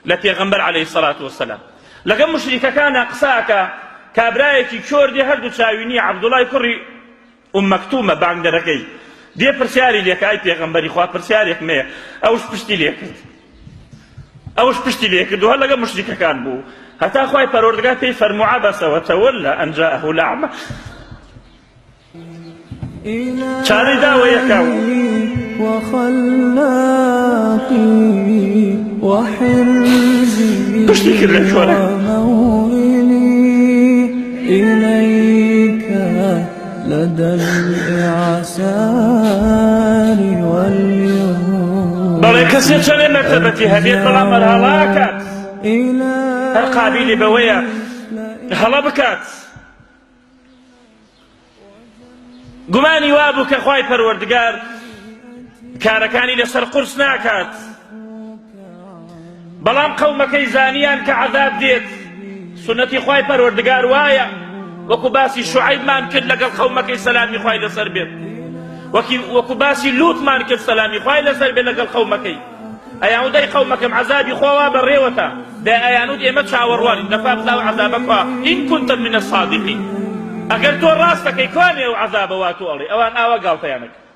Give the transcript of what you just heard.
لە پێغەمبەر عەلەیهی سەڵات وەسەلام لەگەڵ مشریکەکانە قساکە کابرایەکی چۆردی هەردوو چاوینی عەبدوڵای کوڕی مەکتومە بانگدەرەکەی دێ پرسیاری لێکە ئای پێغەمبەری خوا پرسیارێک مەیە ئەوش پشتی لێ کرد و هەر لەگەڵ مشریکەکان بوو هەتا خوای پەروەردگار پێی فەرموو عەبەسە وەتەوەلە ئەن جاءەهو الأعمى چارەی داوە یەکە وخلاقي وحرزي ومولي إليك لدى الإعسار واليوم بەڵێ کەسێک چەندێ مەرتەبەتی هەبێت بەڵام هەڵا کات هەر قابیلی بەوەیە هەڵە بکات گومانی وابوو کە خوای پەروەردگار کارەکانی لەسەر قورس ناکات بەڵام قەومەکەی زانیان کە عەذاب دێت سنەتی خوای پەروەردگار وایە وەکو باسی شوعەیبمان کرد لەگەڵ قەومەکەی سەلامی خوای لەسەر بێت وەکو باسی لووتمان کرد سەلامی خوای لەسەر بێت لەگەڵ قەومەکەی ئەیانوت ئەی قەومەکەم عەذابی خۆوا بەڕێوەتە دە ئەیانوت ئێمە چاوەڕوانین دەفا بزاو عەذابە خوا ئین کونتم من الصادقین ئەگەر تۆ ڕاست دەکەی کوانێ و عەذابە وا تۆ ئەڵێ ئەوان ئاوا گاڵتەیانەکە